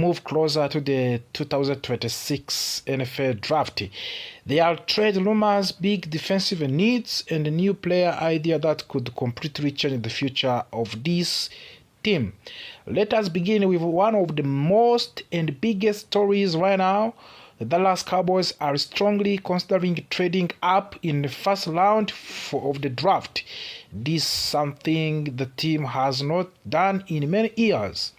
move closer to the 2026 NFL draft. There are trade rumors, big defensive needs, and a new player idea that could completely change the future of this team. Let us begin with one of the most and biggest stories right now. The Dallas Cowboys are strongly considering trading up in the first round of the draft. This is something the team has not done in many years.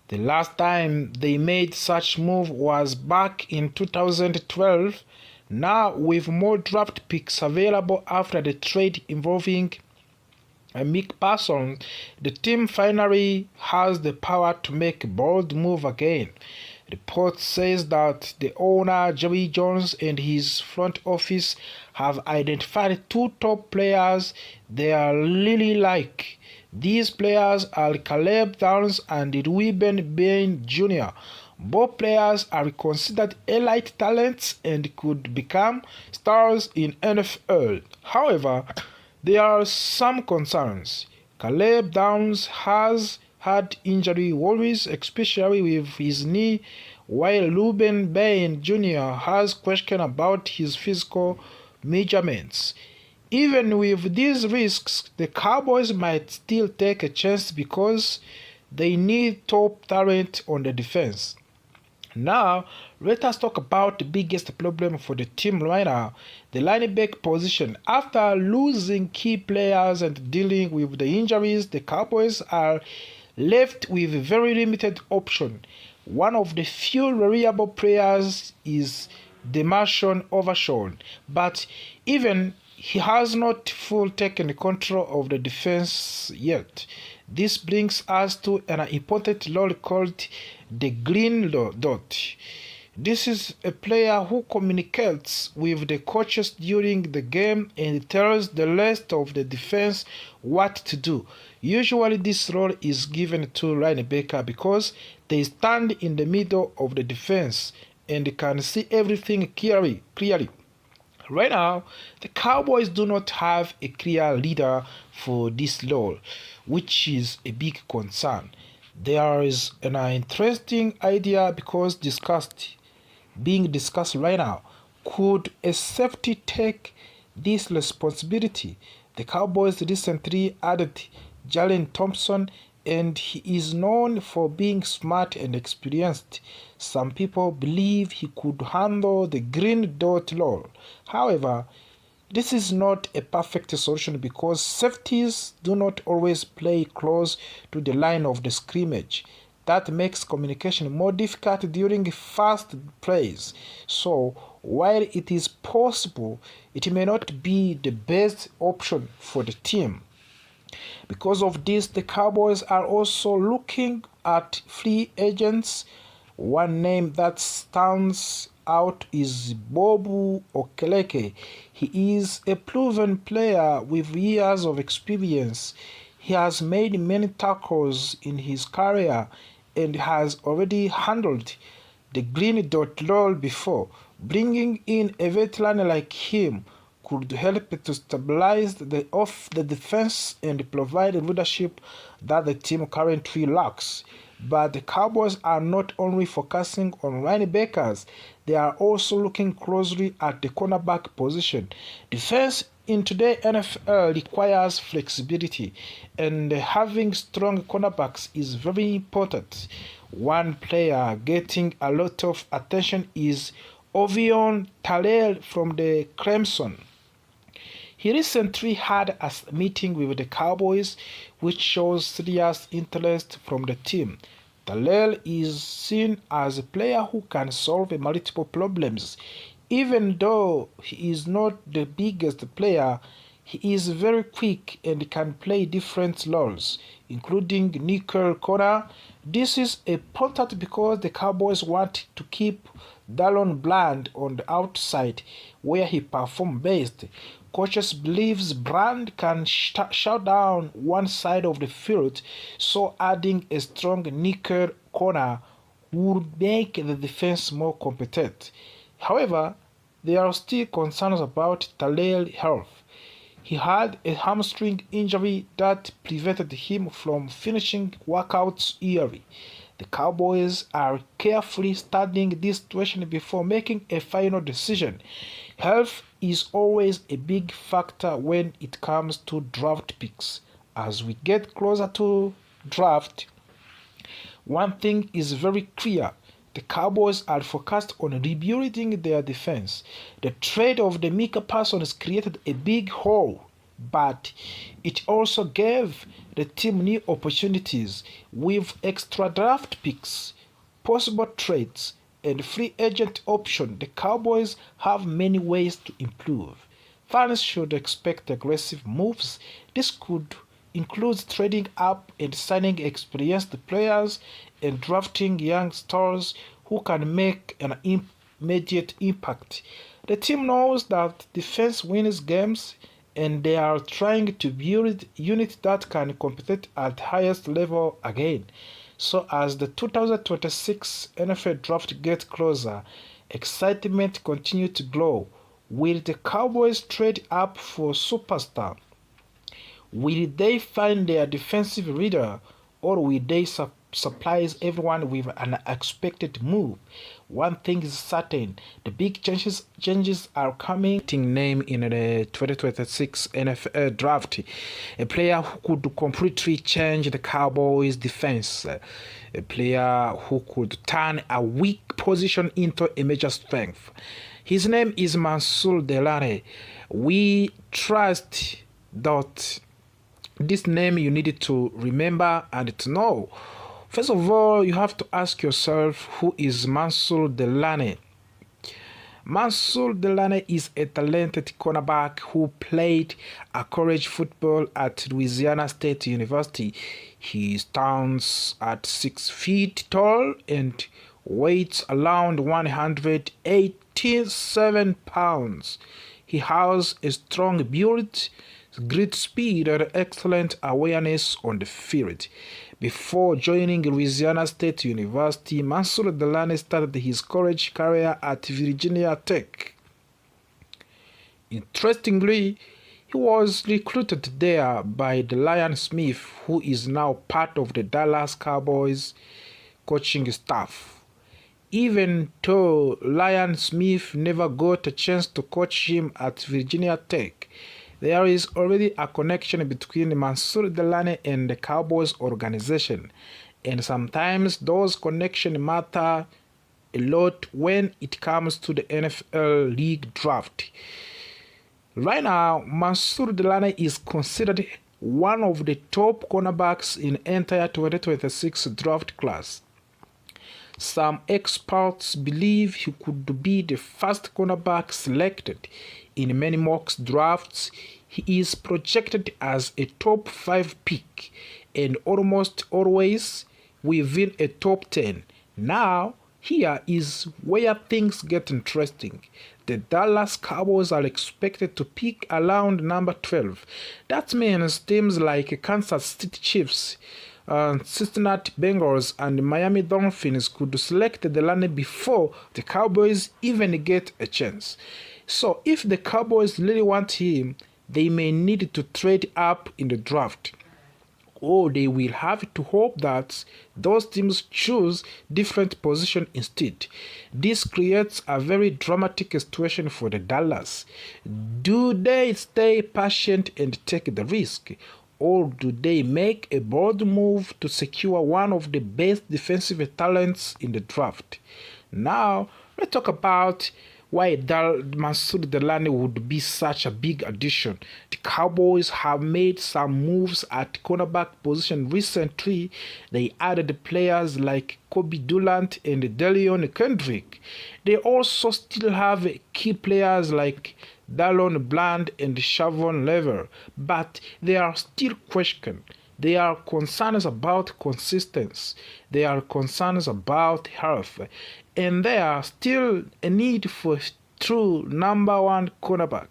The last time they made such move was back in 2012. Now, with more draft picks available after the trade involving Mick Parsons, the team finally has the power to make a bold move again. Report says that the owner, Jerry Jones, and his front office have identified two top players they are really like. These players are Caleb Downs and Ruben Bain Jr. Both players are considered elite talents and could become stars in NFL. However, there are some concerns. Caleb Downs has had injury worries, especially with his knee, while Ruben Bain Jr. has questions about his physical measurements. Even with these risks, the Cowboys might still take a chance because they need top talent on the defense. Now, let us talk about the biggest problem for the team right now, the linebacker position. After losing key players and dealing with the injuries, the Cowboys are left with a very limited option. One of the few reliable players is Demarshon Overshawn, but even he has not fully taken control of the defense yet. This brings us to an important role called the green dot. This is a player who communicates with the coaches during the game and tells the rest of the defense what to do. Usually this role is given to linebacker because they stand in the middle of the defense and can see everything clearly. Right now, the Cowboys do not have a clear leader for this role, which is a big concern. There is an interesting idea being discussed right now. Could a safety take this responsibility? The Cowboys recently added Jalen Thompson, and he is known for being smart and experienced. Some people believe he could handle the green dot role. However, this is not a perfect solution because safeties do not always play close to the line of the scrimmage. That makes communication more difficult during fast plays. So, while it is possible, it may not be the best option for the team. Because of this, the Cowboys are also looking at free agents. One name that stands out is Bobu Okeleke. He is a proven player with years of experience. He has made many tackles in his career and has already handled the green dot role before. Bringing in a veteran like him could help to stabilize the defense and provide the leadership that the team currently lacks. But the Cowboys are not only focusing on linebackers, they are also looking closely at the cornerback position. Defense in today's NFL requires flexibility, and having strong cornerbacks is very important. One player getting a lot of attention is Ovion Tallel from the Clemson. He recently had a meeting with the Cowboys, which shows serious interest from the team. Tallel is seen as a player who can solve multiple problems. Even though he is not the biggest player, he is very quick and can play different roles, including nickel corner. This is important because the Cowboys want to keep Dallon Bland on the outside, where he performs best. Coaches believes Brand can shut down one side of the field, so adding a strong nickel corner would make the defense more competent. However, there are still concerns about Tallel's health. He had a hamstring injury that prevented him from finishing workouts early. The Cowboys are carefully studying this situation before making a final decision. Health is always a big factor when it comes to draft picks. As we get closer to draft, one thing is very clear. The Cowboys are focused on rebuilding their defense. The trade of the Micah Parsons created a big hole, but it also gave the team new opportunities with extra draft picks, possible trades, and free agent option. The Cowboys have many ways to improve. Fans should expect aggressive moves. This could include trading up and signing experienced players and drafting young stars who can make an immediate impact. The team knows that defense wins games, and they are trying to build units that can compete at highest level again. So as the 2026 NFL draft gets closer, excitement continues to grow. Will the Cowboys trade up for superstar? Will they find their defensive leader, or will they surprise everyone with an unexpected move? One thing is certain, the big changes are coming. Name in the 2026 NFL draft, a player who could completely change the Cowboys defense, a player who could turn a weak position into a major strength. His name is Mansour Delane. We trust that this name you needed to remember and to know. First of all, you have to ask yourself, who is Mansour Delane? Mansour Delane is a talented cornerback who played college football at Louisiana State University. He stands at 6 feet tall and weighs around 187 pounds. He has a strong build, great speed, and excellent awareness on the field. Before joining Louisiana State University, Mansour Delane started his college career at Virginia Tech. Interestingly, he was recruited there by Lion Smith, who is now part of the Dallas Cowboys coaching staff. Even though Lion Smith never got a chance to coach him at Virginia Tech, there is already a connection between Mansour Delane and the Cowboys organization, and sometimes those connections matter a lot when it comes to the NFL league draft. Right now, Mansour Delane is considered one of the top cornerbacks in the entire 2026 draft class. Some experts believe he could be the first cornerback selected in many mock drafts. He is projected as a top 5 pick and almost always within a top 10. Now, here is where things get interesting. The Dallas Cowboys are expected to pick around number 12. That means teams like Kansas City Chiefs, Cincinnati Bengals, and Miami Dolphins could select Delane before the Cowboys even get a chance. So if the Cowboys really want him, they may need to trade up in the draft, or they will have to hope that those teams choose different position instead. This creates a very dramatic situation for the Dallas. Do they stay patient and take the risk, or do they make a bold move to secure one of the best defensive talents in the draft? Now, let's talk about why Mansour Delane would be such a big addition. The Cowboys have made some moves at cornerback position recently. They added players like Kobe Durant and Delion Kendrick. They also still have key players like Dallon Bland and Shavon Lever, but they are still questioned. There are concerns about consistency. There are concerns about health. And there are still a need for true number 1 cornerback.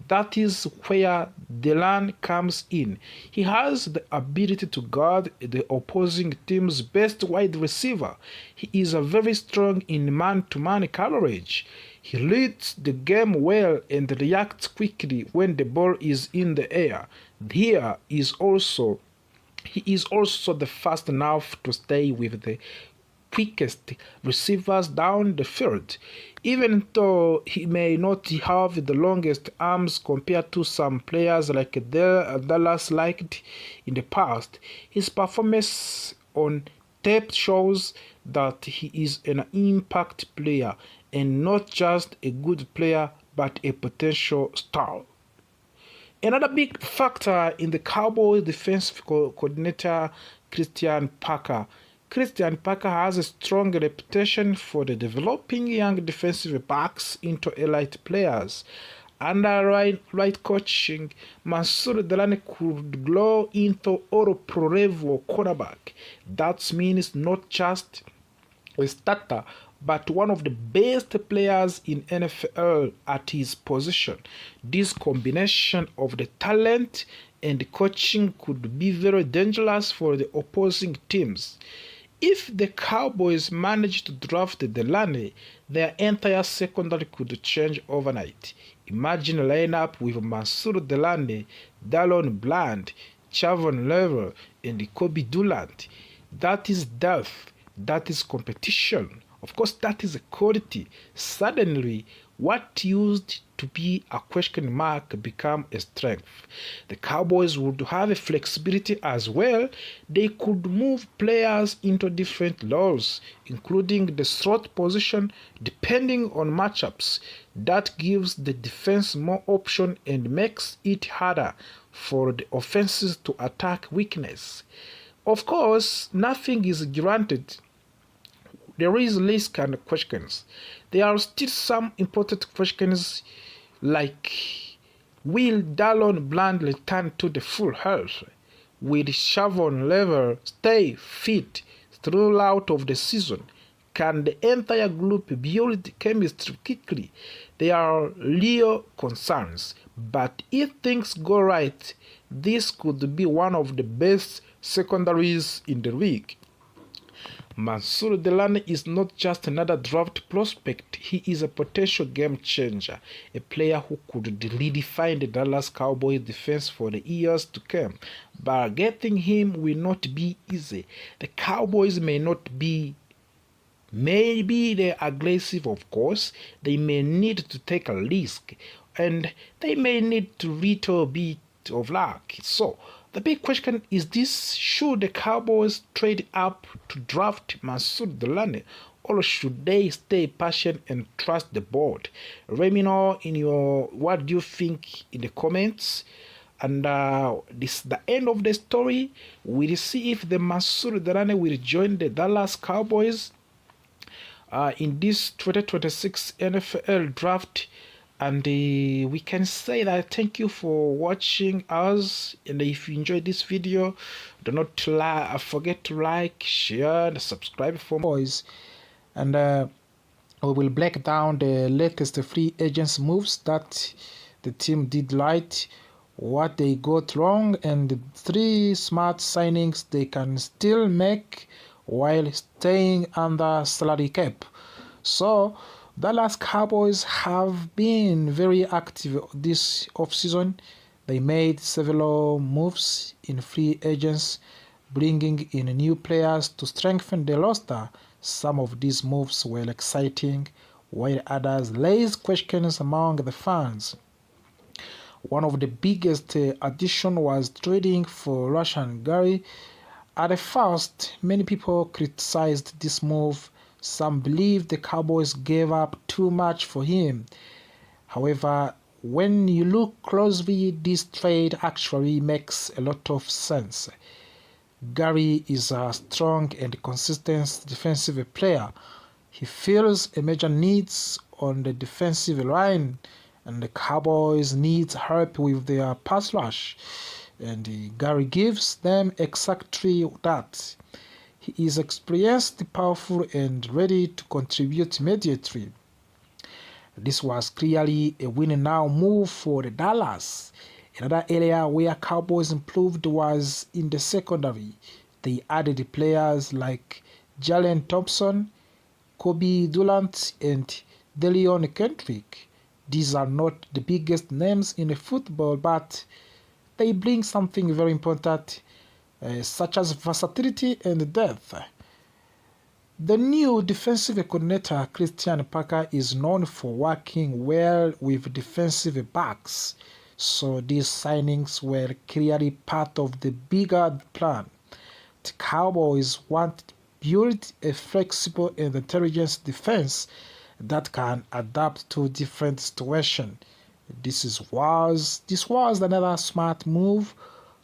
That is where Delane comes in. He has the ability to guard the opposing team's best wide receiver. He is very strong in man-to-man coverage. He reads the game well and reacts quickly when the ball is in the air. Here is also He is also the fast enough to stay with the quickest receivers down the field. Even though he may not have the longest arms compared to some players like Dallas liked in the past, his performance on tape shows that he is an impact player and not just a good player but a potential star. Another big factor in the Cowboys defensive coordinator Christian Parker. Christian Parker has a strong reputation for the developing young defensive backs into elite players. Under right coaching, Mansour Delane could grow into all-pro level quarterback. That means not just a starter, but one of the best players in NFL at his position. This combination of the talent and coaching could be very dangerous for the opposing teams. If the Cowboys manage to draft Delane, their entire secondary could change overnight. Imagine a lineup with Mansour Delane, Dallon Bland, Chavon Lever, and Kobe Dulant. That is depth. That is competition. Of course, that is a quality. Suddenly, what used to be a question mark become a strength. The Cowboys would have a flexibility as well. They could move players into different roles, including the slot position, depending on matchups. That gives the defense more option and makes it harder for the offenses to attack weakness. Of course, nothing is granted. There is risk and questions. There are still some important questions like, will Dallon Bland return to the full health? Will Chavon Lever stay fit throughout of the season? Can the entire group build chemistry quickly? There are real concerns, but if things go right, this could be one of the best secondaries in the league. Mansour Delane is not just another draft prospect, he is a potential game changer, a player who could redefine the Dallas Cowboys defense for the years to come. But getting him will not be easy. The Cowboys may not be Maybe they're aggressive, of course. They may need to take a risk, and they may need to little bit of luck. So the big question is this: should the Cowboys trade up to draft Mansour Delane, or should they stay patient and trust the board? Let me know in your what do you think in the comments. And this is the end of the story. We'll see if the Mansour Delane will join the Dallas Cowboys in this 2026 NFL draft. And we can say that thank you for watching us, and if you enjoyed this video, do not forget to like, share, and subscribe for more. And we will break down the latest free agents moves that the team did right, what they got wrong, and the 3 smart signings they can still make while staying under salary cap. So Dallas Cowboys have been very active this offseason. They made several moves in free agents, bringing in new players to strengthen the roster. Some of these moves were exciting, while others raised questions among the fans. One of the biggest additions was trading for Rashan Gary. At first, many people criticized this move. Some believe the Cowboys gave up too much for him. However, when you look closely, this trade actually makes a lot of sense. Gary is a strong and consistent defensive player. He fills a major needs on the defensive line, and the Cowboys need help with their pass rush. And Gary gives them exactly that. He is experienced, powerful, and ready to contribute immediately. This was clearly a win-now move for the Dallas. Another area where Cowboys improved was in the secondary. They added players like Jalen Thompson, Kobe Dulant, and Delion Kendrick. These are not the biggest names in football, but they bring something very important. such as versatility and depth. The new defensive coordinator, Christian Parker, is known for working well with defensive backs, so these signings were clearly part of the bigger plan. The Cowboys want to build a flexible and intelligent defense that can adapt to different situations. This was another smart move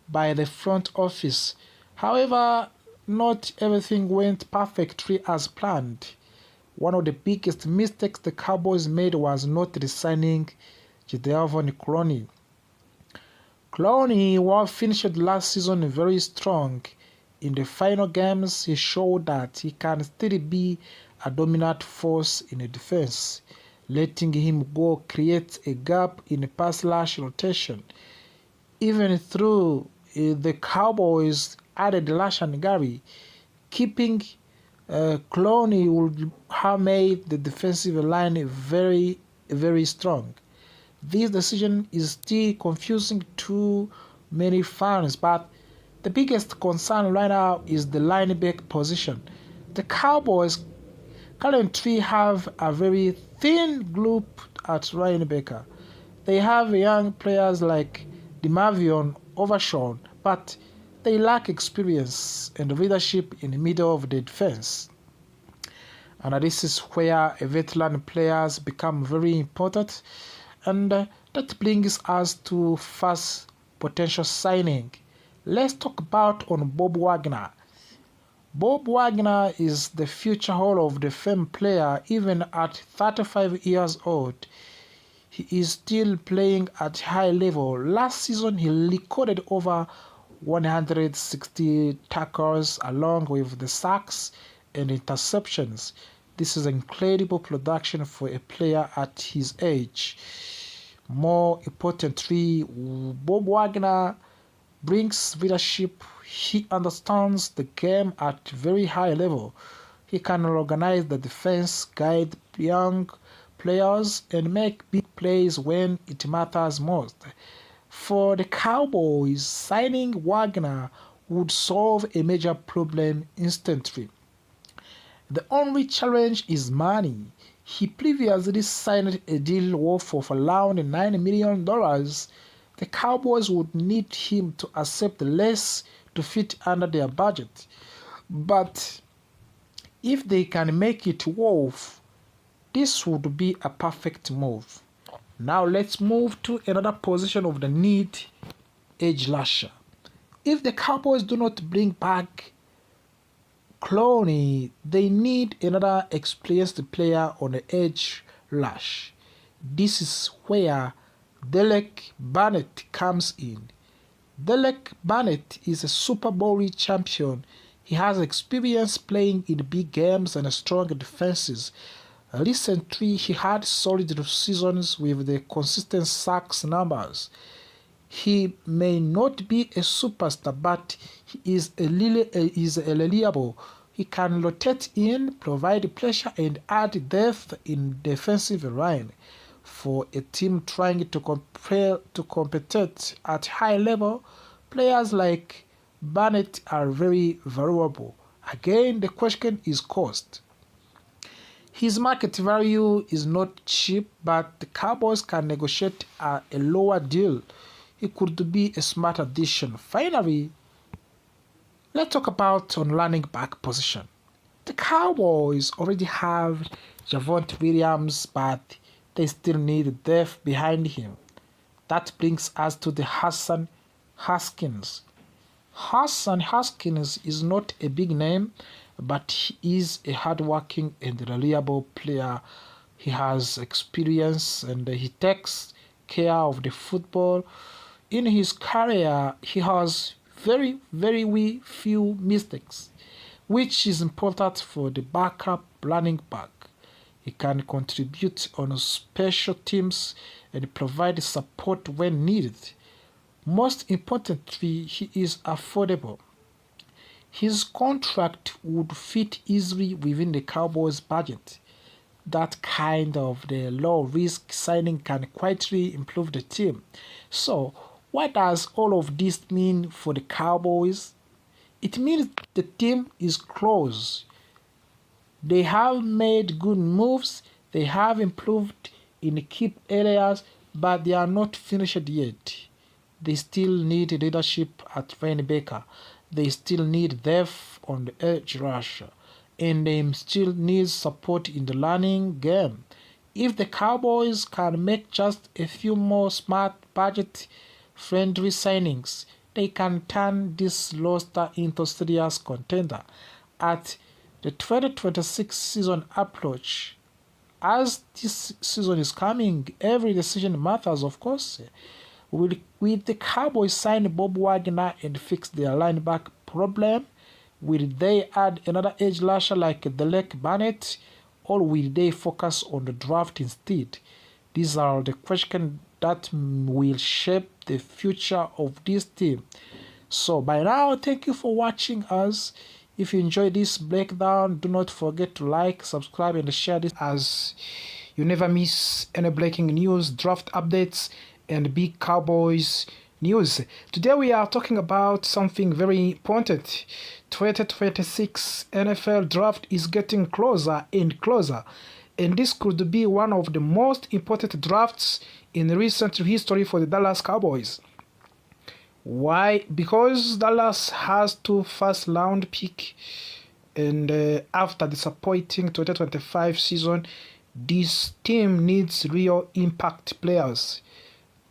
by the front office. However, not everything went perfectly as planned. One of the biggest mistakes the Cowboys made was not re-signing Jadeveon Clowney. Clowney finished last season very strong. In the final games, he showed that he can still be a dominant force in the defense. Letting him go creates a gap in the pass rush rotation. Even through the Cowboys added Lashan Gary, keeping Clowney would have made the defensive line very, very strong. This decision is still confusing to many fans, but the biggest concern right now is the linebacker position. The Cowboys currently have a very thin group at linebacker. They have young players like DeMarvion Overshawn, but they lack experience and leadership in the middle of the defense. And this is where veteran players become very important. And that brings us to first potential signing. Let's talk about Bob Wagner. Bob Wagner is the future Hall of the Fame player. Even at 35 years old, he is still playing at high level. Last season, he recorded over 160 tackles along with the sacks and interceptions. This is incredible production for a player at his age. More importantly, Bob Wagner brings leadership. He understands the game at very high level. He can organize the defense, guide young players, and make big plays when it matters most. For the Cowboys, signing Wagner would solve a major problem instantly. The only challenge is money. He previously signed a deal worth of around $9 million. The Cowboys would need him to accept less to fit under their budget. But if they can make it worth, this would be a perfect move. Now let's move to another position of the need, edge rusher. If the Cowboys do not bring back Clowney, they need another experienced player on the edge rush. This is where Derek Barnett comes in. Derek Barnett is a Super Bowl champion. He has experience playing in big games and strong defenses. Recently, he had solid seasons with the consistent sacks numbers. He may not be a superstar, but he is reliable. He can rotate in, provide pressure, and add depth in defensive line. For a team trying to compete at high level, players like Barnett are very valuable. Again, the question is cost. His market value is not cheap, but the Cowboys can negotiate a lower deal. He could be a smart addition. Finally, let's talk on running back position. The Cowboys already have Javonte Williams, but they still need depth behind him. That brings us to the Hassan Haskins. Hassan Haskins is not a big name, but he is a hardworking and reliable player. He has experience and he takes care of the football. In his career, he has very few mistakes, which is important for the backup running back. He can contribute on special teams and provide support when needed. Most importantly, he is affordable. His contract would fit easily within the Cowboys' budget. That kind of the low-risk signing can quietly improve the team. So, what does all of this mean for the Cowboys? it means the team is close. They have made good moves, they have improved in key areas, but they are not finished yet. They still need leadership at linebacker. They still need depth on the edge rush. And they still need support in the running game. If the Cowboys can make just a few more smart budget-friendly signings, they can turn this roster into a serious contender. At the 2026 season approach, as this season is coming, every decision matters, of course. Will the Cowboys sign Bob Wagner and fix their linebacker problem? Will they add another edge rusher like Delek Barnett, or will they focus on the draft instead? These are the questions that will shape the future of this team. So by now, thank you for watching us. If you enjoyed this breakdown, do not forget to like, subscribe, and share this as you never miss any breaking news, draft updates, and big Cowboys news. Today we are talking about something very important. 2026 NFL draft is getting closer and closer, and this could be one of the most important drafts in recent history for the Dallas Cowboys. Why? Because Dallas has 2 first-round picks, and after the disappointing 2025 season, this team needs real impact players.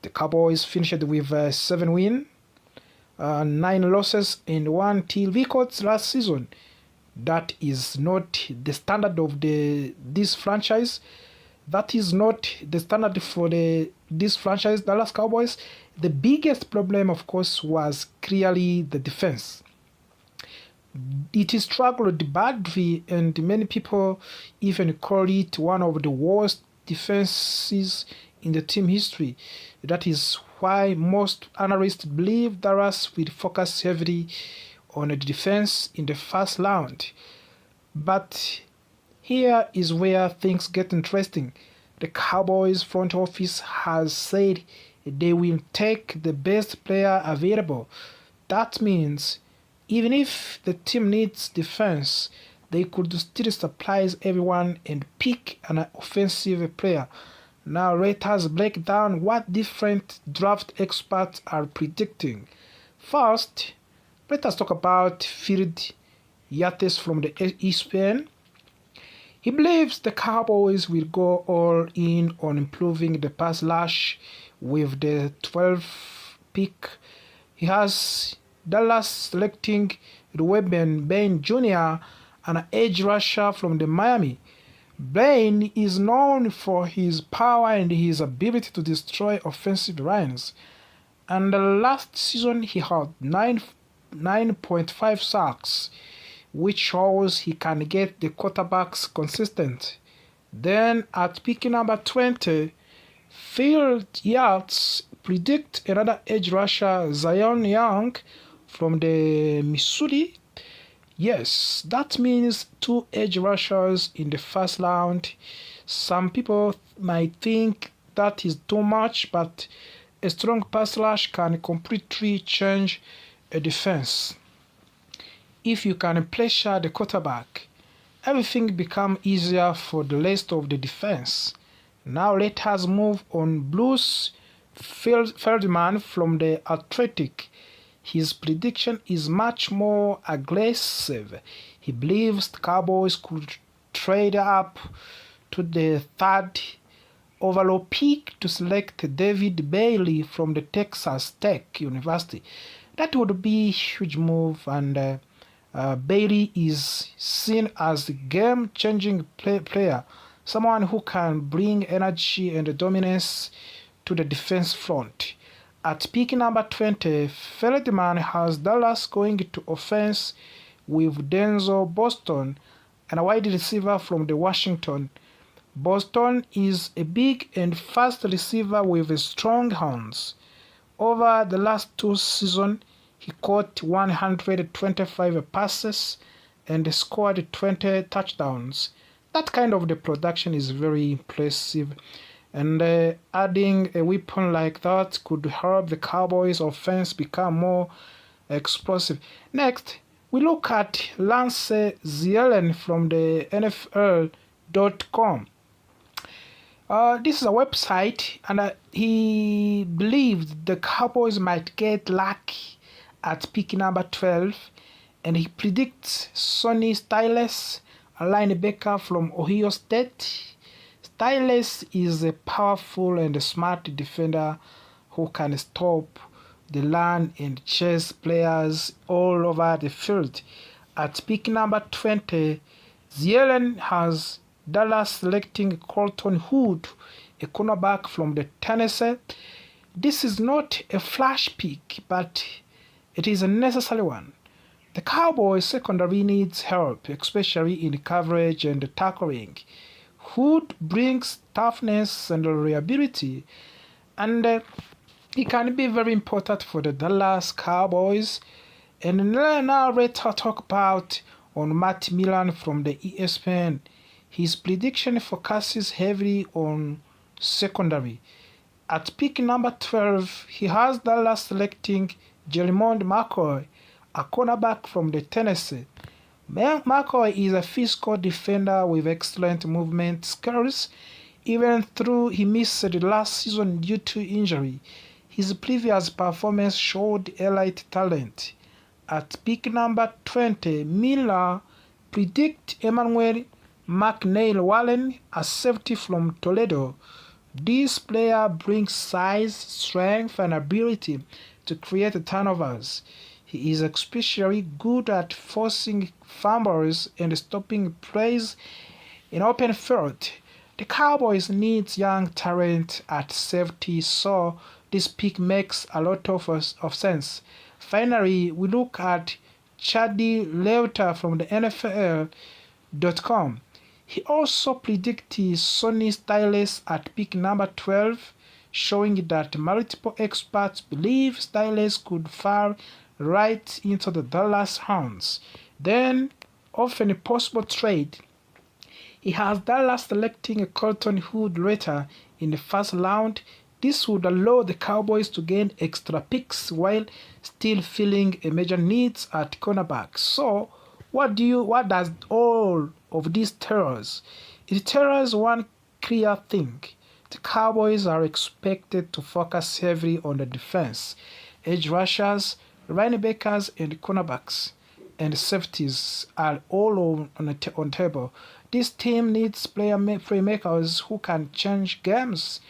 The Cowboys finished with 7 wins, 9 losses, and 1 team records last season. That is not the standard of this franchise. That is not the standard for this franchise, Dallas Cowboys. The biggest problem, of course, was clearly the defense. It struggled badly, and many people even call it one of the worst defenses in the team history. That is why most analysts believe Dallas will focus heavily on the defense in the first round. But here is where things get interesting. The Cowboys front office has said they will take the best player available. That means even if the team needs defense, they could still surprise everyone and pick an offensive player. Now let us break down what different draft experts are predicting. First, let us talk about Phil Yates from the ESPN. He believes the Cowboys will go all in on improving the pass rush with the 12th pick. He has Dallas selecting Rueben Bain Jr., an edge rusher from the Miami. Bain is known for his power and his ability to destroy offensive lines. And last season he had 9.5 sacks, which shows he can get the quarterbacks consistent. Then at pick number 20, Phil Yates predict another edge rusher, Zion Young from the Missouri. Yes, that means 2 edge rushers in the first round. Some people might think that is too much, but a strong pass rush can completely change a defense. If you can pressure the quarterback, everything becomes easier for the rest of the defense. Now let us move on. Bruce Feldman from the Athletic. His prediction is much more aggressive. He believes the Cowboys could trade up to the 3rd overall pick to select David Bailey from the Texas Tech University. That would be a huge move, and Bailey is seen as a game-changing player, someone who can bring energy and dominance to the defense front. At pick number 20, Feldman has Dallas going to offense with Denzel Boston and a wide receiver from the Washington. Boston is a big and fast receiver with strong hands. Over the last 2 seasons, he caught 125 passes and scored 20 touchdowns. That kind of the production is very impressive. And adding a weapon like that could help the Cowboys offense become more explosive. Next, we look at Lance Zierlein from the NFL.com. This is a website, and he believed the Cowboys might get lucky at pick number 12, and he predicts Sonny Styles, a linebacker from Ohio State. Styles is a powerful and smart defender who can stop the run and chase players all over the field. At pick number 20, Zierlein has Dallas selecting Colton Hood, a cornerback from the Tennessee. This is not a flash pick, but it is a necessary one. The Cowboys secondary needs help, especially in coverage and tackling. Hood brings toughness and reliability, and he can be very important for the Dallas Cowboys. And now let's talk about on Matt Millen from the ESPN. His prediction focuses heavily on secondary. At pick number 12, he has Dallas selecting Jermond McCoy, a cornerback from the Tennessee. McCoy is a physical defender with excellent movement skills. Even though he missed the last season due to injury, his previous performance showed elite talent. At pick number 20, Miller predicts Emmanuel McNeil Wallen, a safety from Toledo. This player brings size, strength, and ability to create turnovers. He is especially good at forcing fumbles and stopping plays in open field. The Cowboys need young talent at safety, so this pick makes a lot of sense. Finally, we look at Chadi Leuter from the NFL.com. He also predicted Sonny Styles at pick number 12, showing that multiple experts believe Styles could fall right into the Dallas hands. Then, often a possible trade, he has Dallas selecting a Colton Hood later in the first round. This would allow the Cowboys to gain extra picks while still filling a major needs at cornerback. So, what does all of this tell us? It tells us one clear thing. The Cowboys are expected to focus heavily on the defense. Edge rushers, linebackers, and cornerbacks and safeties are all on table. This team needs playmakers who can change games,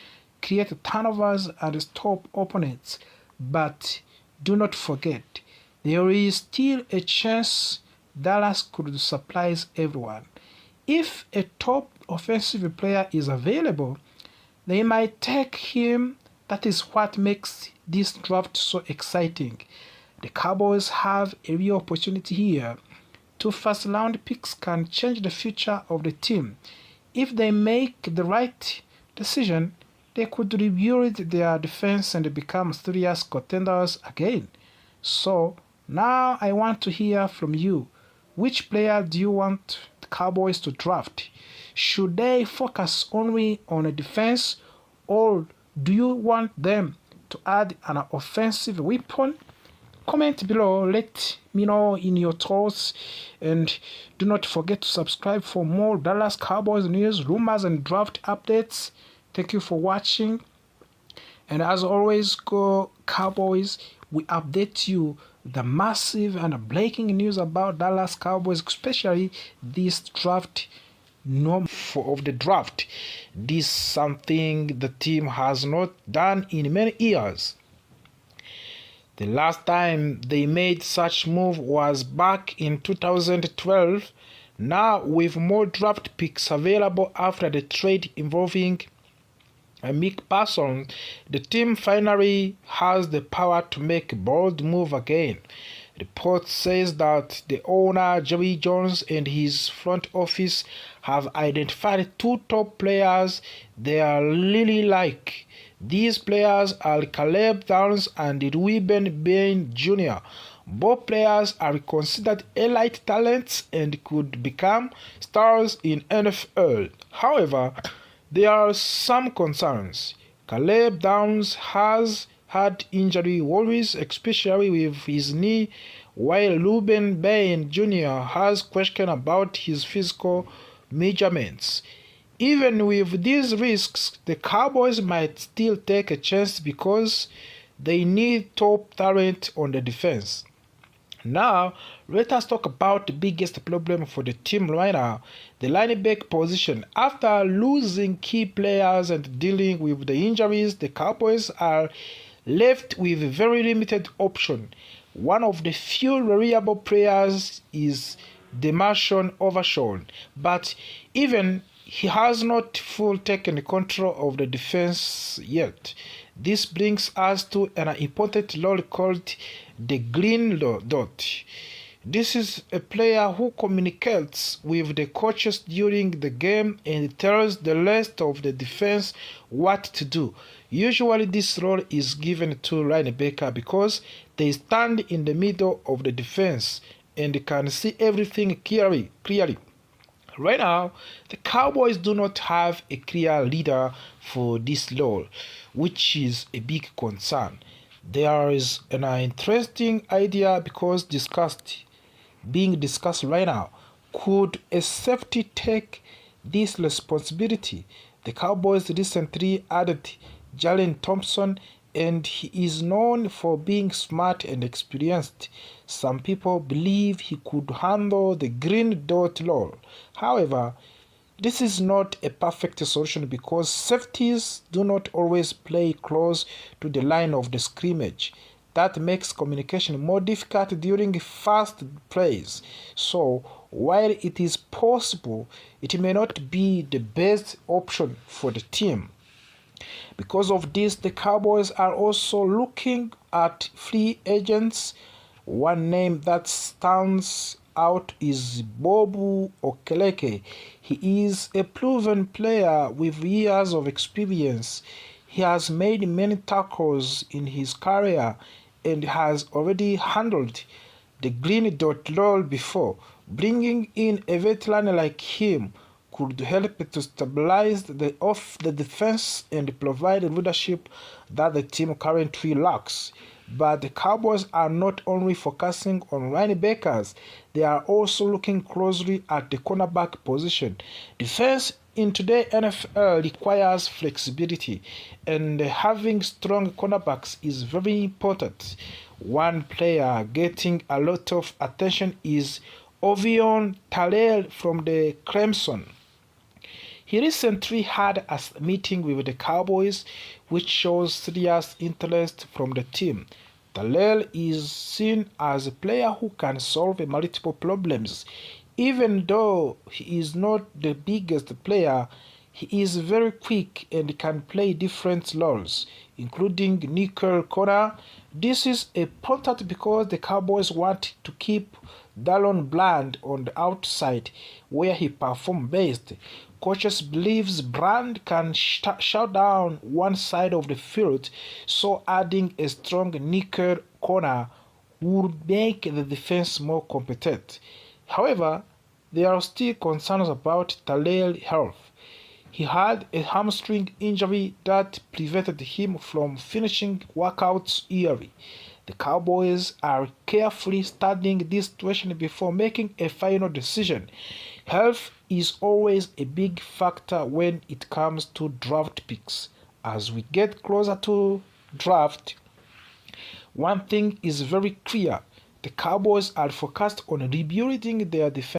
create turnovers, and stop opponents. But do not forget, there is still a chance Dallas could surprise everyone. If a top offensive player is available, they might take him. That is what makes this draft so exciting. The Cowboys have a real opportunity here. 2 first-round picks can change the future of the team. If they make the right decision, they could rebuild their defense and become serious contenders again. So, now I want to hear from you. Which player do you want the Cowboys to draft? Should they focus only on a defense, or do you want them to add an offensive weapon? Comment below, let me know in your thoughts, and do not forget to subscribe for more Dallas Cowboys news, rumors, and draft updates. Thank you for watching, and as always, go Cowboys. We update you the massive and breaking news about Dallas Cowboys, especially this draft. Of the draft, this is something the team has not done in many years. The last time they made such move was back in 2012. Now, with more draft picks available after the trade involving Mick Parsons, the team finally has the power to make a bold move again. Report says that the owner, Jerry Jones, and his front office have identified 2 top players they are really like. These players are Caleb Downs and Ruben Bain Jr. Both players are considered elite talents and could become stars in NFL. However, there are some concerns. Caleb Downs has had injury worries, especially with his knee, while Ruben Bain Jr. has questions about his physical measurements. Even with these risks, the Cowboys might still take a chance because they need top talent on the defense. Now, let us talk about the biggest problem for the team right now, the linebacker position. After losing key players and dealing with the injuries, the Cowboys are left with very limited option. One of the few reliable players is Demarshon Overshawn, but even he has not fully taken control of the defense yet. This brings us to an important role called the green dot. This is a player who communicates with the coaches during the game and tells the rest of the defense what to do. Usually this role is given to linebacker because they stand in the middle of the defense and can see everything clearly. Right now, the Cowboys do not have a clear leader for this role, which is a big concern. There is an interesting idea being discussed right now. Could a safety take this responsibility? The Cowboys recently added Jalen Thompson, and he is known for being smart and experienced. Some people believe he could handle the green dot role. However, this is not a perfect solution because safeties do not always play close to the line of the scrimmage. That makes communication more difficult during fast plays. So, while it is possible, it may not be the best option for the team. Because of this, the Cowboys are also looking at free agents. One name that stands out is Bobu Okeleke. He is a proven player with years of experience. He has made many tackles in his career and has already handled the green dot role before. Bringing in a veteran like him could help to stabilize the defense and provide the leadership that the team currently lacks. But the Cowboys are not only focusing on linebackers, they are also looking closely at the cornerback position. Defense in today's NFL requires flexibility, and having strong cornerbacks is very important. One player getting a lot of attention is Ovion Tallel from the Clemson. He recently had a meeting with the Cowboys, which shows serious interest from the team. Tallel is seen as a player who can solve multiple problems. Even though he is not the biggest player, he is very quick and can play different roles, including nickel corner. This is important because the Cowboys want to keep Dallon Bland on the outside, where he performs best. Coaches believes Brand can shut down one side of the field, so adding a strong nickel corner would make the defense more competent. However, there are still concerns about Tallel's health. He had a hamstring injury that prevented him from finishing workouts early. The Cowboys are carefully studying this situation before making a final decision. Health is always a big factor when it comes to draft picks. As we get closer to draft, one thing is very clear. The Cowboys are focused on rebuilding their defense.